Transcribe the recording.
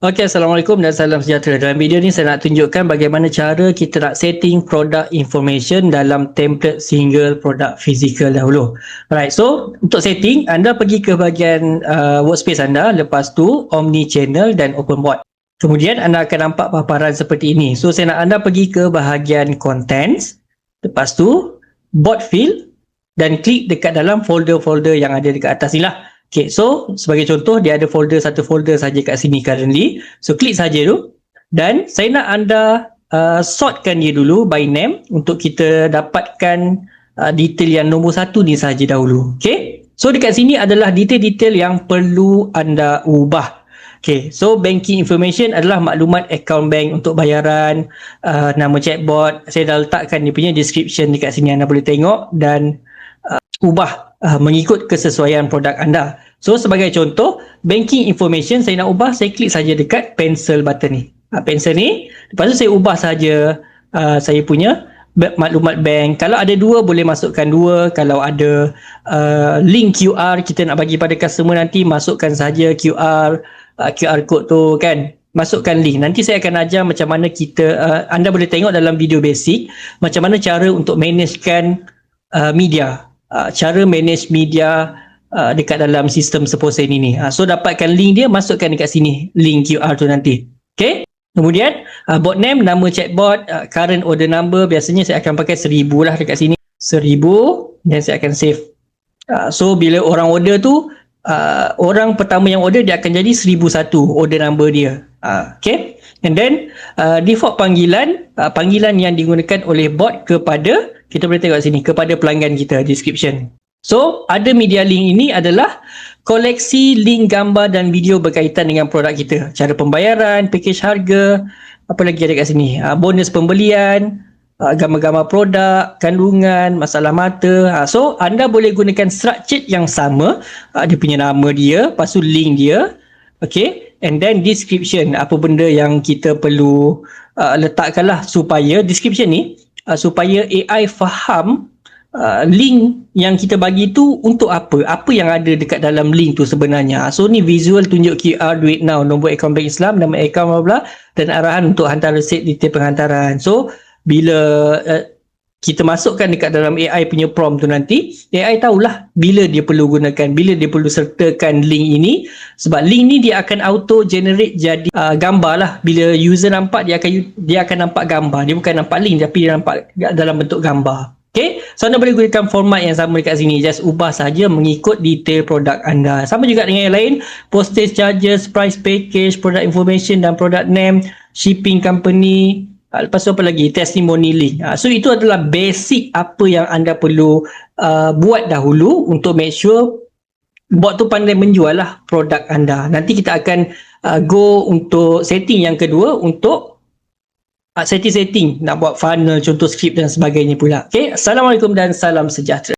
Okey, Assalamualaikum dan salam sejahtera. Dalam video ni saya nak tunjukkan bagaimana cara kita nak setting product information dalam template single product physical dahulu. Alright, so untuk setting, anda pergi ke bahagian workspace anda, lepas tu Omni Channel dan Open Board. Kemudian anda akan nampak paparan seperti ini. So saya nak anda pergi ke bahagian Contents, lepas tu Board Field dan klik dekat dalam folder-folder yang ada dekat atas ni lah. Okay, so sebagai contoh dia ada satu folder saja kat sini currently. So klik saja tu dan saya nak anda sortkan dia dulu by name untuk kita dapatkan detail yang nombor satu ni saja dahulu. Okay, so dekat sini adalah detail-detail yang perlu anda ubah. Okay, so banking information adalah maklumat account bank untuk bayaran, nama chatbot. Saya dah letakkan dia punya description dekat sini, anda boleh tengok dan ubah mengikut kesesuaian produk anda. So sebagai contoh, banking information saya nak ubah, saya klik saja dekat pencil button ni. Pencil ni, lepas tu saya ubah saja saya punya maklumat bank. Kalau ada dua, boleh masukkan dua. Kalau ada link QR kita nak bagi pada customer nanti, masukkan saja QR code tu kan. Masukkan link. Nanti saya akan ajar macam mana kita, anda boleh tengok dalam video basic macam mana cara untuk managekan media. Cara manage media dekat dalam sistem Seposen ini. So dapatkan link dia, masukkan dekat sini link QR tu nanti. Okay. Kemudian bot name, nama chatbot, current order number, biasanya saya akan pakai 1000 lah dekat sini. 1000 dan saya akan save. So bila orang order tu, orang pertama yang order dia akan jadi 1001 order number dia. Okay. And then default panggilan yang digunakan oleh bot kepada, kita boleh tengok sini, kepada pelanggan kita, description. So ada media link ini adalah koleksi link gambar dan video berkaitan dengan produk kita. Cara pembayaran, package harga, apa lagi ada kat sini, bonus pembelian, gambar-gambar produk, kandungan, masalah mata. So anda boleh gunakan structure yang sama, dia punya nama dia, lepas tu link dia. Okay, and then description, apa benda yang kita perlu letakkanlah supaya description ni, supaya AI faham link yang kita bagi tu untuk apa yang ada dekat dalam link tu sebenarnya. So ni visual tunjuk QR, duit now, nombor akaun bank Islam, nama akaun bla bla, dan arahan untuk hantar resit detail penghantaran. So bila kita masukkan dekat dalam AI punya prompt tu nanti, AI tahulah bila dia perlu gunakan, bila dia perlu sertakan link ini. Sebab link ni dia akan auto generate jadi gambar lah. Bila user nampak, dia akan nampak gambar. Dia bukan nampak link, tapi dia nampak dalam bentuk gambar. Okay, so anda boleh gunakan format yang sama dekat sini. Just ubah saja mengikut detail produk anda. Sama juga dengan yang lain, postage charges, price package, product information dan product name, shipping company. Lepas tu apa lagi? Testimony link. So itu adalah basic apa yang anda perlu buat dahulu untuk make sure bot tu pandai menjual lah produk anda. Nanti kita akan go untuk setting yang kedua, untuk setting nak buat funnel, contoh script dan sebagainya pula. Okay, Assalamualaikum dan salam sejahtera.